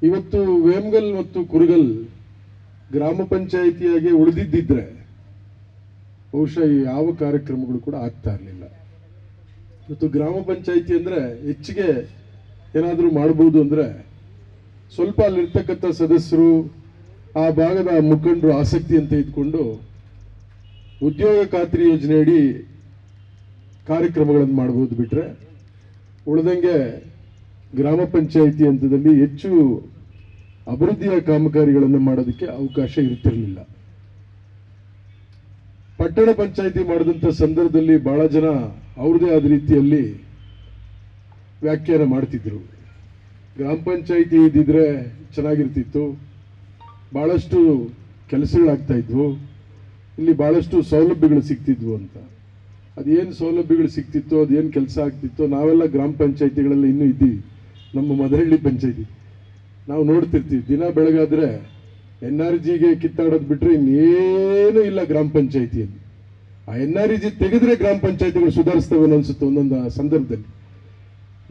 ಇವತ್ತು ವೇಮಗಲ್ ಮತ್ತು ಕುರುಗಲ್ ಗ್ರಾಮ ಪಂಚಾಯಿತಿಯಾಗಿ ಉಳಿದಿದ್ದಿದ್ರೆ ಬಹುಶಃ ಯಾವ ಕಾರ್ಯಕ್ರಮಗಳು ಕೂಡ ಆಗ್ತಾ ಇರಲಿಲ್ಲ. ಇವತ್ತು ಗ್ರಾಮ ಪಂಚಾಯಿತಿ ಅಂದ್ರೆ ಹೆಚ್ಚಿಗೆ ಏನಾದರೂ ಮಾಡಬಹುದು ಅಂದ್ರೆ ಸ್ವಲ್ಪ ಅಲ್ಲಿರ್ತಕ್ಕಂಥ ಸದಸ್ಯರು ಆ ಭಾಗದ ಮುಖಂಡರು ಆಸಕ್ತಿ ಅಂತ ಇದ್ಕೊಂಡು ಉದ್ಯೋಗ ಖಾತ್ರಿ ಯೋಜನೆಯಡಿ ಕಾರ್ಯಕ್ರಮಗಳನ್ನು ಮಾಡಬಹುದು. ಬಿಟ್ರೆ ಉಳಿದಂಗೆ ಗ್ರಾಮ ಪಂಚಾಯಿತಿ ಹಂತದಲ್ಲಿ ಹೆಚ್ಚು ಅಭಿವೃದ್ಧಿಯ ಕಾಮಗಾರಿಗಳನ್ನು ಮಾಡೋದಕ್ಕೆ ಅವಕಾಶ ಇರ್ತಿರಲಿಲ್ಲ. ಪಟ್ಟಣ ಪಂಚಾಯಿತಿ ಮಾಡಿದಂಥ ಸಂದರ್ಭದಲ್ಲಿ ಬಹಳ ಜನ ಅವ್ರದೇ ಆದ ರೀತಿಯಲ್ಲಿ ವ್ಯಾಖ್ಯಾನ ಮಾಡ್ತಿದ್ರು. ಗ್ರಾಮ ಪಂಚಾಯಿತಿ ಇದ್ದಿದ್ರೆ ಚೆನ್ನಾಗಿರ್ತಿತ್ತು, ಬಹಳಷ್ಟು ಕೆಲಸಗಳಾಗ್ತಾ ಇದ್ವು, ಇಲ್ಲಿ ಬಹಳಷ್ಟು ಸೌಲಭ್ಯಗಳು ಸಿಗ್ತಿದ್ವು ಅಂತ. ಅದೇನು ಸೌಲಭ್ಯಗಳು ಸಿಗ್ತಿತ್ತೋ, ಅದೇನು ಕೆಲಸ ಆಗ್ತಿತ್ತೋ, ನಾವೆಲ್ಲ ಗ್ರಾಮ ಪಂಚಾಯಿತಿಗಳೆಲ್ಲ ಇನ್ನೂ ಇದ್ದೀವಿ. ನಮ್ಮ ಮದಹಳ್ಳಿ ಪಂಚಾಯಿತಿ ನಾವು ನೋಡ್ತಿರ್ತೀವಿ, ದಿನ ಬೆಳಗಾದ್ರೆ NRGಗೆ ಕಿತ್ತಾಡೋದು ಬಿಟ್ರೆ ಇನ್ನೇನು ಇಲ್ಲ ಗ್ರಾಮ ಪಂಚಾಯಿತಿಯಲ್ಲಿ. ಆ NRG ತೆಗೆದ್ರೆ ಗ್ರಾಮ ಪಂಚಾಯಿತಿಗಳು ಸುಧಾರಿಸ್ತವೆ ಅನ್ಸುತ್ತೆ ಒಂದೊಂದು ಸಂದರ್ಭದಲ್ಲಿ.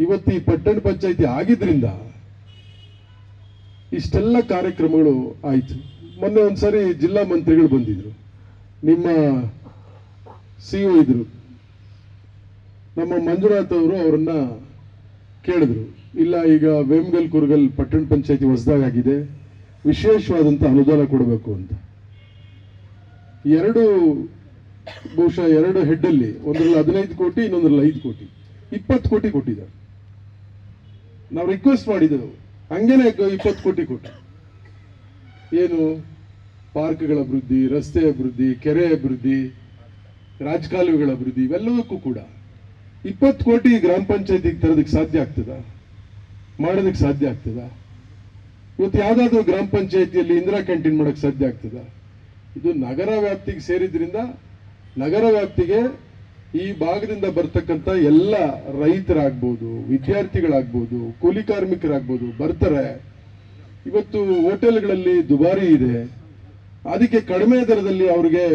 ಇವತ್ತು ಈ ಪಟ್ಟಣ ಪಂಚಾಯಿತಿ ಆಗಿದ್ರಿಂದ ಇಷ್ಟೆಲ್ಲ ಕಾರ್ಯಕ್ರಮಗಳು ಆಯ್ತು. ಮೊನ್ನೆ ಒಂದ್ಸರಿ ಜಿಲ್ಲಾ ಮಂತ್ರಿಗಳು ಬಂದಿದ್ರು, ನಿಮ್ಮ CO ಇದ್ರು, ನಮ್ಮ ಮಂಜುನಾಥ್ ಅವರು ಅವರನ್ನ ಕೇಳಿದ್ರು, ಇಲ್ಲ ಈಗ ವೇಮಗಲ್ ಕುರುಗಲ್ ಪಟ್ಟಣ ಪಂಚಾಯಿತಿ ಹೊಸದಾಗಿದೆ, ವಿಶೇಷವಾದಂಥ ಅನುದಾನ ಕೊಡಬೇಕು ಅಂತ. ಬಹುಶಃ ಎರಡು ಹೆಡ್ಡಲ್ಲಿ, ಒಂದರಲ್ಲಿ 15 ಕೋಟಿ, ಇನ್ನೊಂದರಲ್ಲಿ 5 ಕೋಟಿ, 20 ಕೋಟಿ ಕೊಟ್ಟಿದ್ದಾರೆ. ನಾವು ರಿಕ್ವೆಸ್ಟ್ ಮಾಡಿದೆವು, ಹಂಗೇನೆ 20 ಕೋಟಿ ಕೊಟ್ಟು ಏನು ಪಾರ್ಕ್ಗಳ ಅಭಿವೃದ್ಧಿ, ರಸ್ತೆ ಅಭಿವೃದ್ಧಿ, ಕೆರೆ ಅಭಿವೃದ್ಧಿ, ರಾಜಕಾಲುವೆಗಳ ಅಭಿವೃದ್ಧಿ, ಇವೆಲ್ಲದಕ್ಕೂ ಕೂಡ 20 ಕೋಟಿ ಗ್ರಾಮ ಪಂಚಾಯತಿಗೆ ತರೋದಕ್ಕೆ ಸಾಧ್ಯ ಆಗ್ತದ? ಮಾಡೋದಕ್ಕೆ ಸಾಧ್ಯ ಆಗ್ತದ? ಇವತ್ತು ಯಾವ್ದಾದ್ರು ಗ್ರಾಮ ಪಂಚಾಯತಿಯಲ್ಲಿ ಇಂದಿರಾ ಕ್ಯಾಂಟೀನ್ ಮಾಡಕ್ಕೆ ಸಾಧ್ಯ ಆಗ್ತದ? ಇದು ನಗರ ವ್ಯಾಪ್ತಿಗೆ ಸೇರಿದ್ರಿಂದ ನಗರ ವ್ಯಾಪ್ತಿಗೆ ಈ ಭಾಗದಿಂದ ಬರ್ತಕ್ಕಂಥ ಎಲ್ಲ ರೈತರಾಗ್ಬೋದು, ವಿದ್ಯಾರ್ಥಿಗಳಾಗ್ಬೋದು, ಕೂಲಿ ಕಾರ್ಮಿಕರಾಗ್ಬೋದು ಬರ್ತಾರೆ. ಇವತ್ತು ಹೋಟೆಲ್ಗಳಲ್ಲಿ ದುಬಾರಿ ಇದೆ, ಅದಕ್ಕೆ ಕಡಿಮೆ ದರದಲ್ಲಿ ಅವ್ರಿಗೆ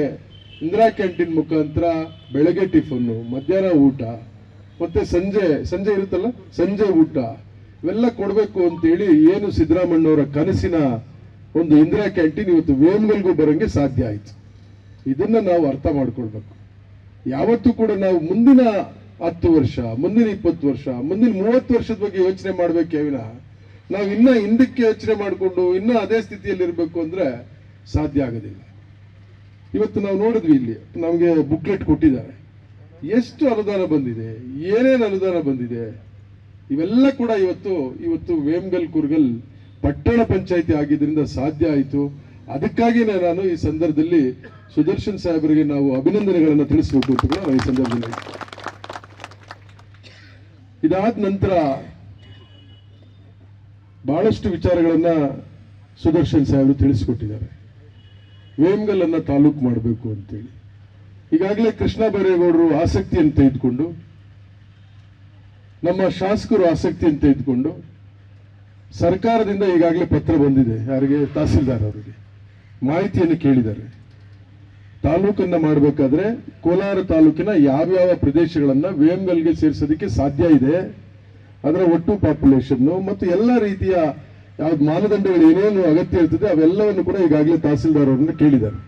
ಇಂದಿರಾ ಕ್ಯಾಂಟೀನ್ ಮುಖಾಂತರ ಬೆಳಗ್ಗೆ ಟಿಫನ್ನು, ಮಧ್ಯಾಹ್ನ ಊಟ, ಮತ್ತೆ ಸಂಜೆ ಇರುತ್ತಲ್ಲ ಸಂಜೆ ಊಟ, ಇವೆಲ್ಲ ಕೊಡಬೇಕು ಅಂತೇಳಿ ಏನು ಸಿದ್ದರಾಮಣ್ಣವರ ಕನಸಿನ ಒಂದು ಇಂದಿರಾ ಕ್ಯಾಂಟೀನ್ ಇವತ್ತು ವೇಮಗಲ್ಗೂ ಬರೋಂಗೆ ಸಾಧ್ಯ ಆಯ್ತು. ಇದನ್ನ ನಾವು ಅರ್ಥ ಮಾಡ್ಕೊಳ್ಬೇಕು. ಯಾವತ್ತೂ ಕೂಡ ನಾವು ಮುಂದಿನ 10 ವರ್ಷ, ಮುಂದಿನ 20 ವರ್ಷ, ಮುಂದಿನ 30 ವರ್ಷದ ಬಗ್ಗೆ ಯೋಚನೆ ಮಾಡ್ಬೇಕೇ ವಿನಃ ನಾವು ಇನ್ನ ಹಿಂದಕ್ಕೆ ಯೋಚನೆ ಮಾಡಿಕೊಂಡು ಇನ್ನ ಅದೇ ಸ್ಥಿತಿಯಲ್ಲಿ ಇರಬೇಕು ಅಂದ್ರೆ ಸಾಧ್ಯ ಆಗೋದಿಲ್ಲ. ಇವತ್ತು ನಾವು ನೋಡಿದ್ವಿ, ಇಲ್ಲಿ ನಮಗೆ ಬುಕ್ಲೆಟ್ ಕೊಟ್ಟಿದ್ದಾರೆ, ಎಷ್ಟು ಅನುದಾನ ಬಂದಿದೆ, ಏನೇನು ಅನುದಾನ ಬಂದಿದೆ, ಇವೆಲ್ಲ ಕೂಡ ಇವತ್ತು ವೇಮಗಲ್ ಕುರುಗಲ್ ಪಟ್ಟಣ ಪಂಚಾಯಿತಿ ಆಗಿದ್ರಿಂದ ಸಾಧ್ಯ ಆಯಿತು. ಅದಕ್ಕಾಗಿಯೇ ನಾನು ಈ ಸಂದರ್ಭದಲ್ಲಿ ಸುದರ್ಶನ್ ಸಾಹೇಬರಿಗೆ ನಾವು ಅಭಿನಂದನೆಗಳನ್ನು ತಿಳಿಸಬೇಕು ಅಂತ ಕೂಡ ಈ ಸಂದರ್ಭದಲ್ಲಿ. ಇದಾದ ನಂತರ ಬಹಳಷ್ಟು ವಿಚಾರಗಳನ್ನ ಸುದರ್ಶನ್ ಸಾಹೇಬರು ತಿಳಿಸಿಕೊಟ್ಟಿದ್ದಾರೆ. ವೇಮಗಲ್ ಅನ್ನ ತಾಲೂಕು ಮಾಡಬೇಕು ಅಂತೇಳಿ ಈಗಾಗಲೇ ಕೃಷ್ಣ ಬೈರೇಗೌಡರು ಆಸಕ್ತಿಯನ್ನು ತೆಗೆದುಕೊಂಡು, ನಮ್ಮ ಶಾಸಕರು ಆಸಕ್ತಿಯನ್ನು ತೆಗೆದುಕೊಂಡು ಸರ್ಕಾರದಿಂದ ಈಗಾಗಲೇ ಪತ್ರ ಬಂದಿದೆ. ಯಾರಿಗೆ? ತಹಸೀಲ್ದಾರ್ ಅವರಿಗೆ ಮಾಹಿತಿಯನ್ನು ಕೇಳಿದ್ದಾರೆ. ತಾಲೂಕನ್ನ ಮಾಡಬೇಕಾದ್ರೆ ಕೋಲಾರ ತಾಲೂಕಿನ ಯಾವ್ಯಾವ ಪ್ರದೇಶಗಳನ್ನ ವೇಮಗಲ್ಗೆ ಸೇರಿಸೋದಕ್ಕೆ ಸಾಧ್ಯ ಇದೆ, ಅದರ ಒಟ್ಟು ಪಾಪ್ಯುಲೇಷನ್ ಮತ್ತು ಎಲ್ಲ ರೀತಿಯ ಯಾವ್ದು ಮಾನದಂಡಗಳು ಏನೇನು ಅಗತ್ಯ ಇರ್ತದೆ ಅವೆಲ್ಲವನ್ನು ಕೂಡ ಈಗಾಗಲೇ ತಹಸೀಲ್ದಾರ್ ಅವರನ್ನ ಕೇಳಿದ್ದಾರೆ.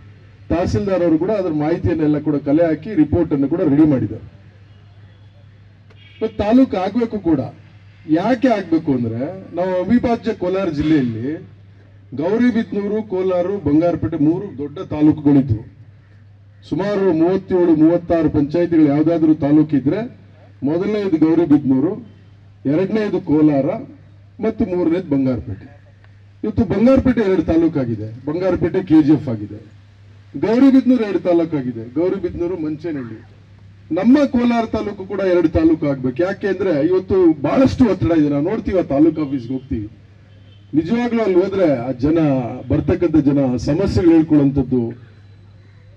ತಹಸೀಲ್ದಾರ್ ಅವರು ಕೂಡ ಅದರ ಮಾಹಿತಿಯನ್ನೆಲ್ಲ ಕೂಡ ಕಲೆ ಹಾಕಿ ರಿಪೋರ್ಟ್ ಅನ್ನು ಕೂಡ ರೆಡಿ ಮಾಡಿದ್ದಾರೆ. ಮತ್ತು ತಾಲೂಕು ಆಗ್ಬೇಕು ಕೂಡ. ಯಾಕೆ ಆಗ್ಬೇಕು ಅಂದ್ರೆ, ನಾವು ಅವಿಭಾಜ್ಯ ಕೋಲಾರ ಜಿಲ್ಲೆಯಲ್ಲಿ ಗೌರಿಬಿದನೂರು, ಕೋಲಾರ, ಬಂಗಾರಪೇಟೆ 3 ದೊಡ್ಡ ತಾಲೂಕುಗಳಿದ್ವು. ಸುಮಾರು 37-36 ಪಂಚಾಯಿತಿಗಳು ಯಾವ್ದಾದ್ರು ತಾಲೂಕು ಇದ್ರೆ ಮೊದಲನೇದು ಗೌರಿಬಿದನೂರು, ಎರಡನೇದು ಕೋಲಾರ ಮತ್ತು ಮೂರನೇದು ಬಂಗಾರಪೇಟೆ. ಇವತ್ತು ಬಂಗಾರಪೇಟೆ 2 ತಾಲೂಕಾಗಿದೆ, ಬಂಗಾರಪೇಟೆ KGF ಆಗಿದೆ. ಗೌರಿಬಿದನೂರು 2 ತಾಲೂಕಾಗಿದೆ, ಗೌರಿಬಿದನೂರು, ಮಂಚೇನಹಳ್ಳಿ. ನಮ್ಮ ಕೋಲಾರ ತಾಲೂಕು ಕೂಡ 2 ತಾಲೂಕು ಆಗ್ಬೇಕು. ಯಾಕೆ ಅಂದ್ರೆ ಇವತ್ತು ಬಹಳಷ್ಟು ಒತ್ತಡ ಇದೆ. ನಾವು ನೋಡ್ತೀವಿ, ಆ ತಾಲೂಕು ಆಫೀಸ್ಗೆ ಹೋಗ್ತೀವಿ, ನಿಜವಾಗ್ಲೂ ಅಲ್ಲಿ ಹೋದ್ರೆ ಆ ಜನ ಬರ್ತಕ್ಕಂಥ ಜನ ಸಮಸ್ಯೆಗಳು ಹೇಳ್ಕೊಳ್ಳುವಂಥದ್ದು,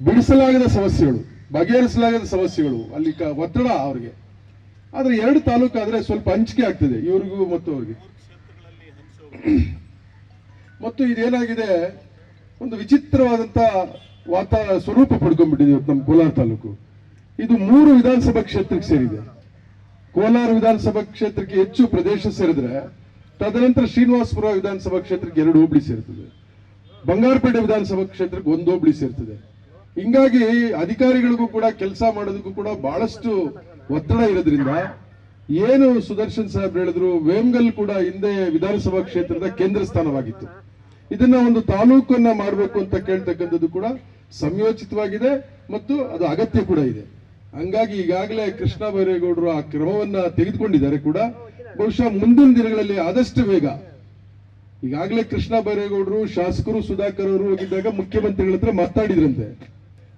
ಬಿಡಿಸಲಾಗದ ಸಮಸ್ಯೆಗಳು, ಬಗೆಹರಿಸಲಾಗದ ಸಮಸ್ಯೆಗಳು, ಅಲ್ಲಿ ಒತ್ತಡ ಅವ್ರಿಗೆ. ಆದ್ರೆ 2 ತಾಲೂಕು ಆದ್ರೆ ಸ್ವಲ್ಪ ಹಂಚಿಕೆ ಆಗ್ತದೆ ಇವ್ರಿಗೂ ಮತ್ತು ಅವ್ರಿಗೆ. ಮತ್ತು ಇದೇನಾಗಿದೆ, ಒಂದು ವಿಚಿತ್ರವಾದಂತ ಸ್ವರೂಪ ಪಡ್ಕೊಂಡ್ಬಿಟ್ಟಿದೆ ಇವತ್ತು ನಮ್ಮ ಕೋಲಾರ ತಾಲೂಕು. ಇದು 3 ವಿಧಾನಸಭಾ ಕ್ಷೇತ್ರಕ್ಕೆ ಸೇರಿದೆ. ಕೋಲಾರ ವಿಧಾನಸಭಾ ಕ್ಷೇತ್ರಕ್ಕೆ ಹೆಚ್ಚು ಪ್ರದೇಶ ಸೇರಿದ್ರೆ ತದನಂತರ ಶ್ರೀನಿವಾಸಪುರ ವಿಧಾನಸಭಾ ಕ್ಷೇತ್ರಕ್ಕೆ 2 ಹೋಬಳಿ ಸೇರ್ತದೆ, ಬಂಗಾರಪೇಟೆ ವಿಧಾನಸಭಾ ಕ್ಷೇತ್ರಕ್ಕೆ 1 ಹೋಬಳಿ ಸೇರ್ತದೆ. ಹಿಂಗಾಗಿ ಅಧಿಕಾರಿಗಳಿಗೂ ಕೂಡ ಕೆಲಸ ಮಾಡೋದಕ್ಕೂ ಕೂಡ ಬಹಳಷ್ಟು ಒತ್ತಡ ಇರೋದ್ರಿಂದ ಏನು ಸುದರ್ಶನ್ ಸಾಹೇಬ್ ಹೇಳಿದ್ರು, ವೇಮಗಲ್ ಕೂಡ ಹಿಂದೆ ವಿಧಾನಸಭಾ ಕ್ಷೇತ್ರದ ಕೇಂದ್ರ ಸ್ಥಾನವಾಗಿತ್ತು. ಇದನ್ನ ಒಂದು ತಾಲೂಕನ್ನ ಮಾಡಬೇಕು ಅಂತ ಕೇಳ್ತಕ್ಕಂಥದ್ದು ಕೂಡ ಸಂಯೋಚಿತವಾಗಿದೆ ಮತ್ತು ಅದು ಅಗತ್ಯ ಕೂಡ ಇದೆ. ಹಂಗಾಗಿ ಈಗಾಗಲೇ ಕೃಷ್ಣ ಬೈರೇಗೌಡರು ಆ ಕ್ರಮವನ್ನ ತೆಗೆದುಕೊಂಡಿದ್ದಾರೆ ಕೂಡ. ಬಹುಶಃ ಮುಂದಿನ ದಿನಗಳಲ್ಲಿ ಆದಷ್ಟು ಬೇಗ, ಈಗಾಗಲೇ ಕೃಷ್ಣ ಬೈರೇಗೌಡರು ಶಾಸಕರು ಸುಧಾಕರ್ ಅವರು ಹೋಗಿದ್ದಾಗ ಮುಖ್ಯಮಂತ್ರಿಗಳ ಹತ್ರ ಮಾತಾಡಿದ್ರಂತೆ.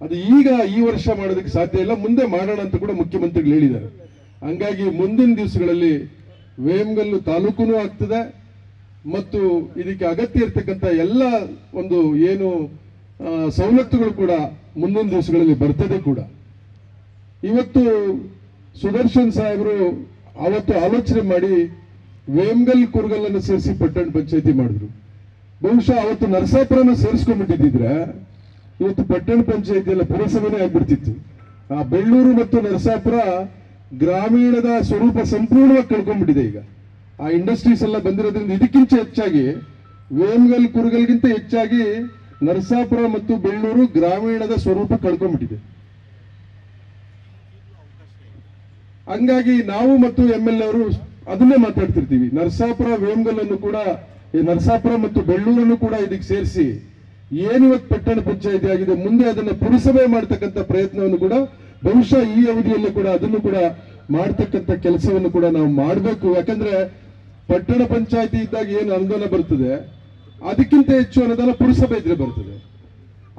ಅದು ಈಗ ಈ ವರ್ಷ ಮಾಡೋದಕ್ಕೆ ಸಾಧ್ಯ ಇಲ್ಲ, ಮುಂದೆ ಮಾಡೋಣ ಅಂತ ಕೂಡ ಮುಖ್ಯಮಂತ್ರಿಗಳು ಹೇಳಿದ್ದಾರೆ. ಹಂಗಾಗಿ ಮುಂದಿನ ದಿವಸಗಳಲ್ಲಿ ವೇಮಗಲ್ಲು ತಾಲೂಕುನೂ ಆಗ್ತದೆ ಮತ್ತು ಇದಕ್ಕೆ ಅಗತ್ಯ ಇರತಕ್ಕಂಥ ಎಲ್ಲ ಒಂದು ಏನು ಸವಲತ್ತುಗಳು ಕೂಡ ಮುಂದಿನ ದಿವಸಗಳಲ್ಲಿ ಬರ್ತದೆ ಕೂಡ. ಇವತ್ತು ಸುದರ್ಶನ್ ಸಾಹೇಬರು ಅವತ್ತು ಆಲೋಚನೆ ಮಾಡಿ ವೇಮಗಲ್ ಕುರುಗಲ್ಲನ್ನು ಸೇರಿಸಿ ಪಟ್ಟಣ ಪಂಚಾಯತಿ ಮಾಡಿದ್ರು. ಬಹುಶಃ ಅವತ್ತು ನರಸಾಪುರನ ಸೇರಿಸ್ಕೊಂಡ್ಬಿಟ್ಟಿದ್ರೆ ಇವತ್ತು ಪಟ್ಟಣ ಪಂಚಾಯತಿ ಎಲ್ಲ ಪುರಸಭೆನೇ ಆಗ್ಬಿಡ್ತಿತ್ತು. ಆ ಬೆಳ್ಳೂರು ಮತ್ತು ನರಸಾಪುರ ಗ್ರಾಮೀಣದ ಸ್ವರೂಪ ಸಂಪೂರ್ಣವಾಗಿ ಕಳ್ಕೊಂಡ್ಬಿಟ್ಟಿದೆ. ಈಗ ಆ ಇಂಡಸ್ಟ್ರೀಸ್ ಎಲ್ಲ ಬಂದಿರೋದ್ರಿಂದ ಇದಕ್ಕಿಂತ ಹೆಚ್ಚಾಗಿ ವೇಮಗಲ್ ಕುರುಗಲ್ಗಿಂತ ಹೆಚ್ಚಾಗಿ ನರಸಾಪುರ ಮತ್ತು ಬೆಳ್ಳೂರು ಗ್ರಾಮೀಣದ ಸ್ವರೂಪ ಕಳ್ಕೊಂಡ್ಬಿಟ್ಟಿದೆ. ಹಂಗಾಗಿ ನಾವು ಮತ್ತು MLA ಅವರು ಅದನ್ನೇ ಮಾತಾಡ್ತಿರ್ತೀವಿ. ನರಸಾಪುರ ವೇಮಗಲ್ ಅನ್ನು ಕೂಡ, ನರಸಾಪುರ ಮತ್ತು ಬೆಳ್ಳೂರನ್ನು ಕೂಡ ಇದಕ್ಕೆ ಸೇರಿಸಿ ಏನಿವತ್ತು ಪಟ್ಟಣ ಪಂಚಾಯತಿ ಆಗಿದೆ, ಮುಂದೆ ಅದನ್ನ ಪುರಸಭೆ ಮಾಡ್ತಕ್ಕಂಥ ಪ್ರಯತ್ನವನ್ನು ಕೂಡ ಬಹುಶಃ ಈ ಅವಧಿಯಲ್ಲಿ ಕೂಡ ಅದನ್ನು ಕೂಡ ಮಾಡ್ತಕ್ಕಂಥ ಕೆಲಸವನ್ನು ಕೂಡ ನಾವು ಮಾಡಬೇಕು. ಯಾಕಂದ್ರೆ ಪಟ್ಟಣ ಪಂಚಾಯತಿ ಇದ್ದಾಗ ಏನು ಅನುದಾನ ಬರ್ತದೆ ಅದಕ್ಕಿಂತ ಹೆಚ್ಚು ಅನುದಾನ ಪುರಸಭೆ ಇದ್ರೆ ಬರ್ತದೆ,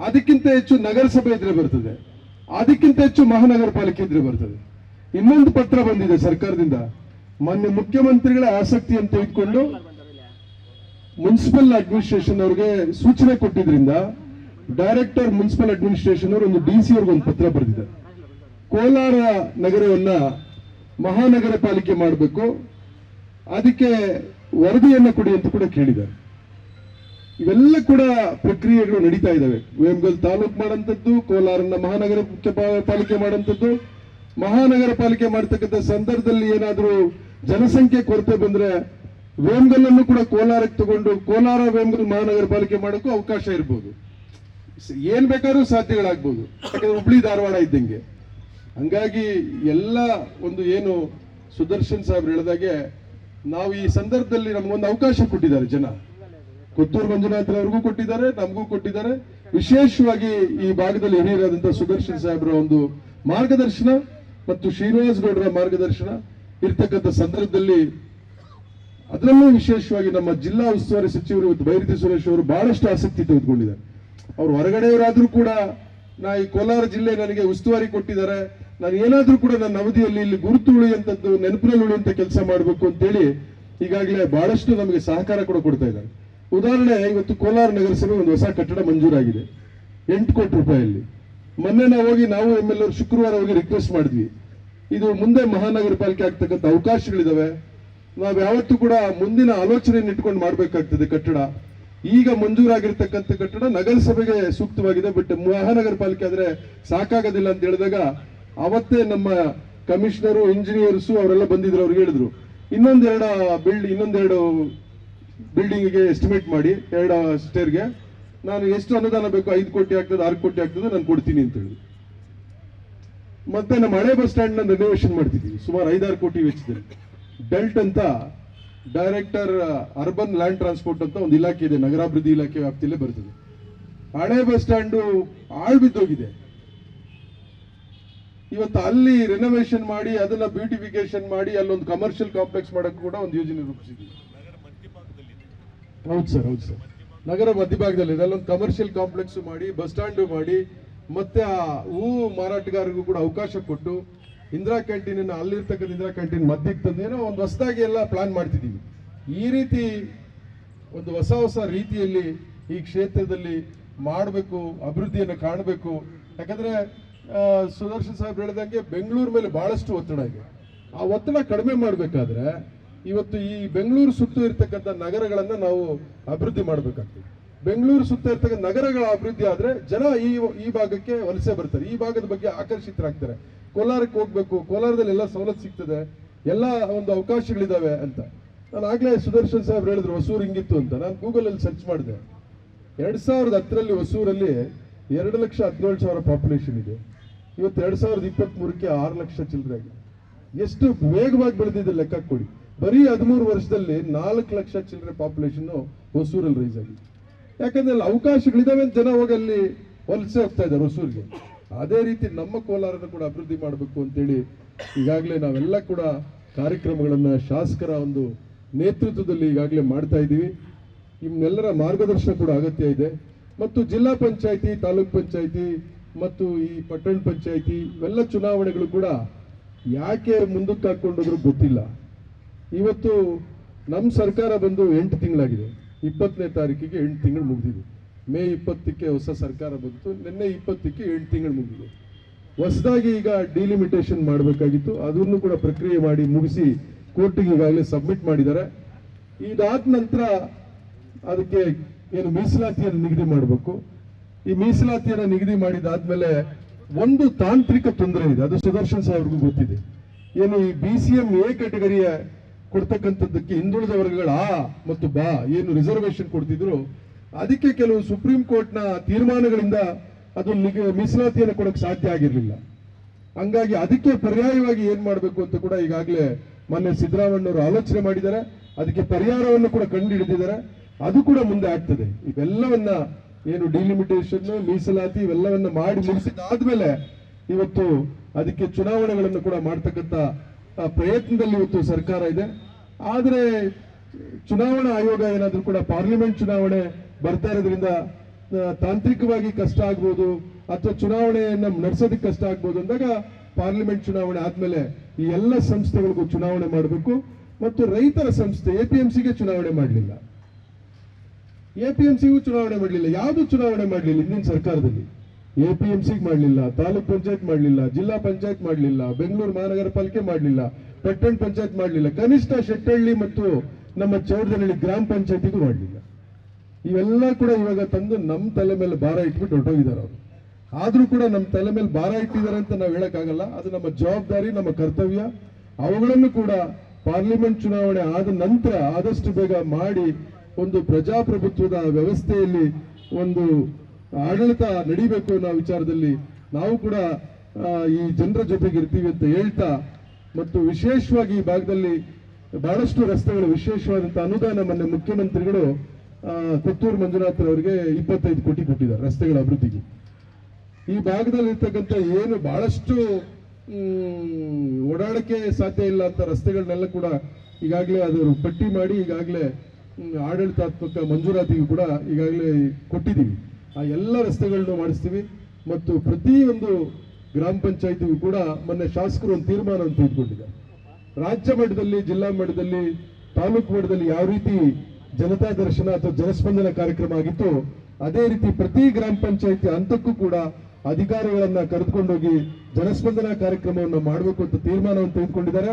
ಅದಕ್ಕಿಂತ ಹೆಚ್ಚು ನಗರಸಭೆ ಇದ್ರೆ ಬರ್ತದೆ, ಅದಕ್ಕಿಂತ ಹೆಚ್ಚು ಮಹಾನಗರ ಪಾಲಿಕೆ ಇದ್ರೆ ಬರ್ತದೆ. ಇನ್ನೊಂದು ಪತ್ರ ಬಂದಿದೆ ಸರ್ಕಾರದಿಂದ, ಮಾನ್ಯ ಮುಖ್ಯಮಂತ್ರಿಗಳ ಆಸಕ್ತಿಯನ್ನು ತೆಗೆದುಕೊಂಡು ಮುನ್ಸಿಪಲ್ ಅಡ್ಮಿನಿಸ್ಟ್ರೇಷನ್ ಅವರಿಗೆ ಸೂಚನೆ ಕೊಟ್ಟಿದ್ರಿಂದ ಡೈರೆಕ್ಟರ್ ಮುನ್ಸಿಪಲ್ ಅಡ್ಮಿನಿಸ್ಟ್ರೇಷನ್ ಅವರು ಒಂದು DC ಅವ್ರಿಗೆ ಒಂದು ಪತ್ರ ಬರೆದಿದ್ದಾರೆ. ಕೋಲಾರ ನಗರವನ್ನ ಮಹಾನಗರ ಪಾಲಿಕೆ ಮಾಡಬೇಕು, ಅದಕ್ಕೆ ವರದಿಯನ್ನ ಕೊಡಿ ಅಂತ ಕೂಡ ಕೇಳಿದ್ದಾರೆ. ಇವೆಲ್ಲ ಕೂಡ ಪ್ರಕ್ರಿಯೆಗಳು ನಡೀತಾ ಇದ್ದಾವೆ. ವೇಮಗಲ್ ತಾಲೂಕು ಮಾಡಂತದ್ದು, ಕೋಲಾರನ್ನ ಮಹಾನಗರ ಪಾಲಿಕೆ ಮಾಡಂತದ್ದು. ಮಹಾನಗರ ಪಾಲಿಕೆ ಮಾಡತಕ್ಕಂಥ ಸಂದರ್ಭದಲ್ಲಿ ಏನಾದರೂ ಜನಸಂಖ್ಯೆ ಕೊರತೆ ಬಂದ್ರೆ ವೇಮಗಲ್ ಅನ್ನು ಕೂಡ ಕೋಲಾರಕ್ಕೆ ತಗೊಂಡು ಕೋಲಾರ ವೇಮಗಲ್ ಮಹಾನಗರ ಪಾಲಿಕೆ ಮಾಡೋಕ್ಕೂ ಅವಕಾಶ ಇರ್ಬೋದು. ಏನ್ ಬೇಕಾದ್ರೂ ಸಾಧ್ಯಗಳಾಗ್ಬೋದು, ಯಾಕಂದ್ರೆ ಹುಬ್ಳಿ ಧಾರವಾಡ ಇದ್ದಂಗೆ. ಹಂಗಾಗಿ ಎಲ್ಲ ಒಂದು ಏನು ಸುದರ್ಶನ್ ಸಾಹೇಬ್ರು ಹೇಳಿದಾಗೆ ನಾವು ಈ ಸಂದರ್ಭದಲ್ಲಿ ನಮಗೊಂದು ಅವಕಾಶ ಕೊಟ್ಟಿದ್ದಾರೆ ಜನ. ಕೊತ್ತೂರು ಮಂಜುನಾಥ್ರವ್ರಿಗೂ ಕೊಟ್ಟಿದ್ದಾರೆ, ನಮಗೂ ಕೊಟ್ಟಿದ್ದಾರೆ. ವಿಶೇಷವಾಗಿ ಈ ಭಾಗದಲ್ಲಿ ಹಿರಿಯರಾದಂತಹ ಸುದರ್ಶನ್ ಸಾಹೇಬ್ರ ಒಂದು ಮಾರ್ಗದರ್ಶನ ಮತ್ತು ಶ್ರೀನಿವಾಸ್ ಗೌಡರ ಮಾರ್ಗದರ್ಶನ ಇರ್ತಕ್ಕಂಥ ಸಂದರ್ಭದಲ್ಲಿ, ಅದರಲ್ಲೂ ವಿಶೇಷವಾಗಿ ನಮ್ಮ ಜಿಲ್ಲಾ ಉಸ್ತುವಾರಿ ಸಚಿವರು ಇವತ್ತು ಬೈರತಿ ಸುರೇಶ್ ಅವರು ಬಹಳಷ್ಟು ಆಸಕ್ತಿ ತೆಗೆದುಕೊಂಡಿದ್ದಾರೆ. ಅವ್ರು ಹೊರಗಡೆಯವರಾದ್ರೂ ಕೂಡ ಈ ಕೋಲಾರ ಜಿಲ್ಲೆ ನನಗೆ ಉಸ್ತುವಾರಿ ಕೊಟ್ಟಿದ್ದಾರೆ, ನಾನು ಏನಾದ್ರೂ ಕೂಡ ನನ್ನ ಅವಧಿಯಲ್ಲಿ ಇಲ್ಲಿ ಗುರುತು ಉಳಿಯುವಂಥದ್ದು, ನೆನಪಿನಲ್ಲಿ ಉಳಿಯುವಂತ ಕೆಲಸ ಮಾಡಬೇಕು ಅಂತೇಳಿ ಈಗಾಗಲೇ ಬಹಳಷ್ಟು ನಮಗೆ ಸಹಕಾರ ಕೂಡ ಕೊಡ್ತಾ ಇದ್ದಾರೆ. ಉದಾಹರಣೆ, ಇವತ್ತು ಕೋಲಾರ ನಗರಸಭೆ ಒಂದು ಹೊಸ ಕಟ್ಟಡ ಮಂಜೂರಾಗಿದೆ 8 ಕೋಟಿ ರೂಪಾಯಿಯಲ್ಲಿ. ಮೊನ್ನೆ ನಾವು MLA ಶುಕ್ರವಾರ ಹೋಗಿ ರಿಕ್ವೆಸ್ಟ್ ಮಾಡಿದ್ವಿ, ಇದು ಮುಂದೆ ಮಹಾನಗರ ಪಾಲಿಕೆ ಆಗ್ತಕ್ಕಂಥ ಅವಕಾಶಗಳಿದಾವೆ, ನಾವು ಯಾವತ್ತೂ ಕೂಡ ಮುಂದಿನ ಆಲೋಚನೆಯನ್ನು ಇಟ್ಕೊಂಡು ಮಾಡಬೇಕಾಗ್ತದೆ. ಕಟ್ಟಡ ಈಗ ಮಂಜೂರಾಗಿರ್ತಕ್ಕಂಥ ಕಟ್ಟಡ ನಗರಸಭೆಗೆ ಸೂಕ್ತವಾಗಿದೆ, ಬಟ್ ಮಹಾನಗರ ಪಾಲಿಕೆ ಆದ್ರೆ ಸಾಕಾಗೋದಿಲ್ಲ ಅಂತ ಹೇಳಿದಾಗ ಅವತ್ತೇ ನಮ್ಮ ಕಮಿಷನರು, ಇಂಜಿನಿಯರ್ಸ್ ಅವರೆಲ್ಲ ಬಂದಿದ್ರು. ಅವ್ರಿಗೆ ಹೇಳಿದ್ರು ಇನ್ನೊಂದೆರಡು ಬಿಲ್ಡಿಂಗ್ಗೆ ಎಸ್ಟಿಮೇಟ್ ಮಾಡಿ 2 ಸ್ಟೇರ್ಗೆ ನಾನು ಎಷ್ಟು ಅನುದಾನ ಬೇಕು, 5 ಕೋಟಿ ಆಗ್ತದೆ, 6 ಕೋಟಿ ಆಗ್ತದೆ, ನಾನು ಕೊಡ್ತೀನಿ ಅಂತ ಹೇಳಿದ್ರು. ಮತ್ತೆ ನಮ್ಮ ಹಳೆ ಬಸ್ ಸ್ಟ್ಯಾಂಡ್ ನ ರಿನೋವೇಷನ್ ಮಾಡ್ತಿದ್ದೀವಿ ಸುಮಾರು 5-6 ಕೋಟಿ ವೆಚ್ಚದಲ್ಲಿ. ಬೆಲ್ಟ್ ಅಂತ ಡೈರೆಕ್ಟರ್ ಅರ್ಬನ್ ಲ್ಯಾಂಡ್ ಟ್ರಾನ್ಸ್ಪೋರ್ಟ್ ಅಂತ ಒಂದು ಇಲಾಖೆ ಇದೆ, ನಗರಾಭಿವೃದ್ಧಿ ಇಲಾಖೆ ವ್ಯಾಪ್ತಿಯಲ್ಲೇ ಬರ್ತದೆ. ಹಳೆ ಬಸ್ ಸ್ಟ್ಯಾಂಡ್ ಆಳ್ ಬಿದ್ದೋಗಿದೆ. ಇವತ್ತು ಅಲ್ಲಿ ರಿನೋವೇಷನ್ ಮಾಡಿ ಅದನ್ನ ಬ್ಯೂಟಿಫಿಕೇಶನ್ ಮಾಡಿ ಅಲ್ಲೊಂದು ಕಮರ್ಷಿಯಲ್ ಕಾಂಪ್ಲೆಕ್ಸ್ ಮಾಡಕ್ಕೆ ಕೂಡ ಒಂದು ಯೋಜನೆ ರೂಪಿಸಿದ್ದೀವಿ. ಹೌದು ಸರ್, ನಗರ ಮಧ್ಯಭಾಗದಲ್ಲಿ ಅಲ್ಲೊಂದು ಕಮರ್ಷಿಯಲ್ ಕಾಂಪ್ಲೆಕ್ಸ್ ಮಾಡಿ, ಬಸ್ ಸ್ಟ್ಯಾಂಡ್ ಮಾಡಿ, ಮತ್ತೆ ಆ ಹೂವು ಮಾರಾಟಗಾರರಿಗೂ ಕೂಡ ಅವಕಾಶ ಕೊಟ್ಟು ಇಂದಿರಾ ಕ್ಯಾಂಟೀನ್ ಅಲ್ಲಿರ್ತಕ್ಕಂಥ ಇಂದಿರಾ ಕ್ಯಾಂಟೀನ್ ಮಧ್ಯಕ್ಕೆ ತಂದೇನೋ ಒಂದು ಹೊಸದಾಗಿ ಎಲ್ಲ ಪ್ಲಾನ್ ಮಾಡ್ತಿದ್ದೀವಿ. ಈ ರೀತಿ ಒಂದು ಹೊಸ ರೀತಿಯಲ್ಲಿ ಈ ಕ್ಷೇತ್ರದಲ್ಲಿ ಮಾಡಬೇಕು, ಅಭಿವೃದ್ಧಿಯನ್ನು ಕಾಣಬೇಕು. ಯಾಕಂದ್ರೆ ಸುದರ್ಶನ್ ಸಾಹೇಬ್ ಹೇಳಿದಂಗೆ ಬೆಂಗಳೂರು ಮೇಲೆ ಬಹಳಷ್ಟು ಒತ್ತಡ ಇದೆ. ಆ ಒತ್ತಡ ಕಡಿಮೆ ಮಾಡಬೇಕಾದ್ರೆ ಇವತ್ತು ಈ ಬೆಂಗಳೂರು ಸುತ್ತ ಇರ್ತಕ್ಕಂಥ ನಗರಗಳನ್ನ ನಾವು ಅಭಿವೃದ್ಧಿ ಮಾಡಬೇಕಾಗ್ತದೆ. ಬೆಂಗಳೂರು ಸುತ್ತ ಇರ್ತಕ್ಕಂಥ ನಗರಗಳ ಅಭಿವೃದ್ಧಿ ಆದ್ರೆ ಜನ ಈ ಭಾಗಕ್ಕೆ ವಲಸೆ ಬರ್ತಾರೆ, ಈ ಭಾಗದ ಬಗ್ಗೆ ಆಕರ್ಷಿತರಾಗ್ತಾರೆ. ಕೋಲಾರಕ್ಕೆ ಹೋಗ್ಬೇಕು, ಕೋಲಾರದಲ್ಲಿ ಎಲ್ಲ ಸವಲತ್ತು ಸಿಗ್ತದೆ, ಎಲ್ಲ ಒಂದು ಅವಕಾಶಗಳಿದಾವೆ ಅಂತ. ನಾನು ಆಗ್ಲೇ ಸುದರ್ಶನ್ ಸಾಹೇಬ್ರು ಹೇಳಿದ್ರು ಹೊಸೂರು ಹಿಂಗಿತ್ತು ಅಂತ. ನಾನು ಗೂಗಲಲ್ಲಿ ಸರ್ಚ್ ಮಾಡಿದೆ. 2010ರಲ್ಲಿ ಹೊಸೂರಲ್ಲಿ 2,17,000 ಪಾಪ್ಯುಲೇಷನ್ ಇದೆ. ಇವತ್ತು 2023ಕ್ಕೆ 6 ಲಕ್ಷ ಚಿಲ್ಲರೆ ಆಗಿದೆ. ಎಷ್ಟು ವೇಗವಾಗಿ ಬೆಳೆದಿದೆ ಲೆಕ್ಕ ಕೊಡಿ. ಬರೀ 13 ವರ್ಷದಲ್ಲಿ 4 ಲಕ್ಷ ಚಿಲ್ಲರೆ ಪಾಪ್ಯುಲೇಷನ್ ಹೊಸೂರಲ್ಲಿ ರೈಸ್ ಆಗಿದೆ. ಯಾಕಂದ್ರೆ ಅಲ್ಲಿ ಅವಕಾಶಗಳಿದಾವೆ, ಜನ ಹೋಗಿ ಅಲ್ಲಿ ವಲಸೆ ಹೋಗ್ತಾ ಇದ್ದಾರೆ ಹೊಸೂರಿಗೆ. ಅದೇ ರೀತಿ ನಮ್ಮ ಕೋಲಾರನ ಕೂಡ ಅಭಿವೃದ್ಧಿ ಮಾಡಬೇಕು ಅಂತೇಳಿ ಈಗಾಗಲೇ ನಾವೆಲ್ಲ ಕೂಡ ಕಾರ್ಯಕ್ರಮಗಳನ್ನು ಶಾಸಕರ ಒಂದು ನೇತೃತ್ವದಲ್ಲಿ ಈಗಾಗಲೇ ಮಾಡ್ತಾ ಇದ್ದೀವಿ. ನಿಮ್ಮೆಲ್ಲರ ಮಾರ್ಗದರ್ಶನ ಕೂಡ ಅಗತ್ಯ ಇದೆ. ಮತ್ತು ಜಿಲ್ಲಾ ಪಂಚಾಯಿತಿ, ತಾಲೂಕ್ ಪಂಚಾಯಿತಿ ಮತ್ತು ಈ ಪಟ್ಟಣ ಪಂಚಾಯಿತಿ ಇವೆಲ್ಲ ಚುನಾವಣೆಗಳು ಕೂಡ ಯಾಕೆ ಮುಂದಕ್ಕೆ ಹಾಕೊಂಡೋದ್ರು ಗೊತ್ತಿಲ್ಲ. ಇವತ್ತು ನಮ್ಮ ಸರ್ಕಾರ ಬಂದು 8 ತಿಂಗಳಾಗಿದೆ. 20ನೇ ತಾರೀಕಿಗೆ 8 ತಿಂಗಳು ಮುಗಿದಿದೆ. ಮೇ 20ಕ್ಕೆ ಹೊಸ ಸರ್ಕಾರ ಬಂತು. ನಿನ್ನೆ 20ಕ್ಕೆ 8 ತಿಂಗಳು ಮುಗಿದಿದೆ. ಹೊಸದಾಗಿ ಈಗ ಡಿಲಿಮಿಟೇಷನ್ ಮಾಡಬೇಕಾಗಿತ್ತು. ಅದನ್ನು ಕೂಡ ಪ್ರಕ್ರಿಯೆ ಮಾಡಿ ಮುಗಿಸಿ ಕೋರ್ಟಿಗೆ ಈಗಾಗಲೇ ಸಬ್ಮಿಟ್ ಮಾಡಿದ್ದಾರೆ. ಇದಾದ ನಂತರ ಅದಕ್ಕೆ ಏನು ಮೀಸಲಾತಿಯನ್ನು ನಿಗದಿ ಮಾಡಬೇಕು. ಈ ಮೀಸಲಾತಿಯನ್ನು ನಿಗದಿ ಮಾಡಿದಾದ್ಮೇಲೆ ಒಂದು ತಾಂತ್ರಿಕ ತೊಂದರೆ ಇದೆ, ಅದು ಸುದರ್ಶನ್ ಸಾಹೇಬ್ರಿಗೂ ಗೊತ್ತಿದೆ. ಏನು ಈ BCM A ಕ್ಯಾಟಗರಿಯ ಕೊಡ್ತಕ್ಕಂಥದ್ದಕ್ಕೆ ಹಿಂದುಳಿದ ವರ್ಗಗಳ ಆ ಮತ್ತು ಬಾ ಏನು ರಿಸರ್ವೇಶನ್ ಕೊಡ್ತಿದ್ರು, ಅದಕ್ಕೆ ಕೆಲವು ಸುಪ್ರೀಂ ಕೋರ್ಟ್ನ ತೀರ್ಮಾನಗಳಿಂದ ಅದು ಮೀಸಲಾತಿಯನ್ನು ಕೊಡಕ್ಕೆ ಸಾಧ್ಯ ಆಗಿರಲಿಲ್ಲ. ಹಂಗಾಗಿ ಅದಕ್ಕೆ ಪರ್ಯಾಯವಾಗಿ ಏನ್ ಮಾಡಬೇಕು ಅಂತ ಕೂಡ ಈಗಾಗಲೇ ಮೊನ್ನೆ ಸಿದ್ದರಾಮಯ್ಯನವರು ಆಲೋಚನೆ ಮಾಡಿದ್ದಾರೆ. ಅದಕ್ಕೆ ಪರಿಹಾರವನ್ನು ಕೂಡ ಕಂಡು ಹಿಡಿದಿದ್ದಾರೆ. ಅದು ಕೂಡ ಮುಂದೆ ಆಗ್ತದೆ. ಇವೆಲ್ಲವನ್ನ ಏನು ಡಿಲಿಮಿಟೇಷನ್, ಮೀಸಲಾತಿ ಇವೆಲ್ಲವನ್ನ ಮಾಡಿ ಮುಗಿಸಿದಾದ್ಮೇಲೆ ಇವತ್ತು ಅದಕ್ಕೆ ಚುನಾವಣೆಗಳನ್ನು ಕೂಡ ಮಾಡ್ತಕ್ಕಂಥ ಪ್ರಯತ್ನದಲ್ಲಿ ಇವತ್ತು ಸರ್ಕಾರ ಇದೆ. ಆದರೆ ಚುನಾವಣಾ ಆಯೋಗ ಏನಾದ್ರೂ ಕೂಡ ಪಾರ್ಲಿಮೆಂಟ್ ಚುನಾವಣೆ ಬರ್ತಾ ಇರೋದ್ರಿಂದ ತಾಂತ್ರಿಕವಾಗಿ ಕಷ್ಟ ಆಗ್ಬೋದು ಅಥವಾ ಚುನಾವಣೆಯನ್ನ ನಡೆಸೋದಕ್ಕೆ ಕಷ್ಟ ಆಗ್ಬೋದು ಅಂದಾಗ ಪಾರ್ಲಿಮೆಂಟ್ ಚುನಾವಣೆ ಆದ್ಮೇಲೆ ಈ ಎಲ್ಲ ಸಂಸ್ಥೆಗಳಿಗೂ ಚುನಾವಣೆ ಮಾಡಬೇಕು. ಮತ್ತು ರೈತರ ಸಂಸ್ಥೆ APMCಗೆ ಚುನಾವಣೆ ಮಾಡಲಿಲ್ಲ, APMCಗೂ ಚುನಾವಣೆ ಮಾಡಲಿಲ್ಲ, ಯಾವುದು ಚುನಾವಣೆ ಮಾಡಲಿಲ್ಲ ಹಿಂದಿನ ಸರ್ಕಾರದಲ್ಲಿ. APMCಗೆ ಮಾಡಲಿಲ್ಲ, ತಾಲೂಕ್ ಪಂಚಾಯತ್ ಮಾಡಲಿಲ್ಲ, ಜಿಲ್ಲಾ ಪಂಚಾಯತ್ ಮಾಡಲಿಲ್ಲ, ಬೆಂಗಳೂರು ಮಹಾನಗರ ಪಾಲಿಕೆ ಮಾಡಲಿಲ್ಲ, ಪಟ್ಟಣ ಪಂಚಾಯತ್ ಮಾಡಲಿಲ್ಲ, ಕನಿಷ್ಠ ಶೆಟ್ಟಹಳ್ಳಿ ಮತ್ತು ನಮ್ಮ ಚೌಡದಹಳ್ಳಿ ಗ್ರಾಮ ಪಂಚಾಯತಿಗೂ ಮಾಡಲಿಲ್ಲ. ಇವೆಲ್ಲ ಕೂಡ ಇವಾಗ ತಂದು ನಮ್ಮ ತಲೆ ಮೇಲೆ ಭಾರ ಇಟ್ಬಿಟ್ಟು ಹೊರಟೋಗಿದ್ದಾರೆ ಅವರು. ಆದ್ರೂ ಕೂಡ ನಮ್ಮ ತಲೆ ಮೇಲೆ ಭಾರ ಇಟ್ಟಿದ್ದಾರೆ ಅಂತ ನಾವು ಹೇಳಕ್ಕಾಗಲ್ಲ. ಅದು ನಮ್ಮ ಜವಾಬ್ದಾರಿ, ನಮ್ಮ ಕರ್ತವ್ಯ. ಅವುಗಳನ್ನು ಕೂಡ ಪಾರ್ಲಿಮೆಂಟ್ ಚುನಾವಣೆ ಆದ ನಂತರ ಆದಷ್ಟು ಬೇಗ ಮಾಡಿ ಒಂದು ಪ್ರಜಾಪ್ರಭುತ್ವದ ವ್ಯವಸ್ಥೆಯಲ್ಲಿ ಒಂದು ಆಡಳಿತ ನಡೀಬೇಕು ಅನ್ನೋ ವಿಚಾರದಲ್ಲಿ ನಾವು ಕೂಡ ಈ ಜನರ ಜೊತೆಗೆ ಇರ್ತೀವಿ ಅಂತ ಹೇಳ್ತಾ, ಮತ್ತು ವಿಶೇಷವಾಗಿ ಈ ಭಾಗದಲ್ಲಿ ಬಹಳಷ್ಟು ರಸ್ತೆಗಳು ವಿಶೇಷವಾದಂತಹ ಅನುದಾನ ಮೊನ್ನೆ ಮುಖ್ಯಮಂತ್ರಿಗಳು ಕೊತ್ತೂರು ಮಂಜುನಾಥ್ ಅವರಿಗೆ 25 ಕೋಟಿ ಕೊಟ್ಟಿದ್ದಾರೆ ರಸ್ತೆಗಳ ಅಭಿವೃದ್ಧಿಗೆ. ಈ ಭಾಗದಲ್ಲಿ ಇರ್ತಕ್ಕಂಥ ಏನು ಬಹಳಷ್ಟು ಓಡಾಡಕ್ಕೆ ಸಾಧ್ಯ ಇಲ್ಲ ಅಂತ ರಸ್ತೆಗಳನ್ನೆಲ್ಲ ಕೂಡ ಈಗಾಗಲೇ ಅದರ ಪಟ್ಟಿ ಮಾಡಿ ಈಗಾಗಲೇ ಆಡಳಿತಾತ್ಮಕ ಮಂಜೂರಾತಿಗೂ ಕೂಡ ಈಗಾಗಲೇ ಕೊಟ್ಟಿದ್ದೀವಿ. ಆ ಎಲ್ಲ ರಸ್ತೆಗಳನ್ನು ಮಾಡಿಸ್ತೀವಿ. ಮತ್ತು ಪ್ರತಿಯೊಂದು ಗ್ರಾಮ ಪಂಚಾಯತಿಗೂ ಕೂಡ ಮೊನ್ನೆ ಶಾಸಕರು ಒಂದು ತೀರ್ಮಾನವನ್ನು ತೆಗೆದುಕೊಂಡಿದ್ದಾರೆ. ರಾಜ್ಯ ಮಟ್ಟದಲ್ಲಿ, ಜಿಲ್ಲಾ ಮಟ್ಟದಲ್ಲಿ, ತಾಲೂಕು ಮಟ್ಟದಲ್ಲಿ ಯಾವ ರೀತಿ ಜನತಾ ದರ್ಶನ ಅಥವಾ ಜನಸ್ಪಂದನ ಕಾರ್ಯಕ್ರಮ ಆಗಿತ್ತು, ಅದೇ ರೀತಿ ಪ್ರತಿ ಗ್ರಾಮ ಪಂಚಾಯತಿ ಹಂತಕ್ಕೂ ಕೂಡ ಅಧಿಕಾರಿಗಳನ್ನ ಕರೆದುಕೊಂಡೋಗಿ ಜನಸ್ಪಂದನ ಕಾರ್ಯಕ್ರಮವನ್ನು ಮಾಡಬೇಕು ಅಂತ ತೀರ್ಮಾನವನ್ನು ತೆಗೆದುಕೊಂಡಿದ್ದಾರೆ.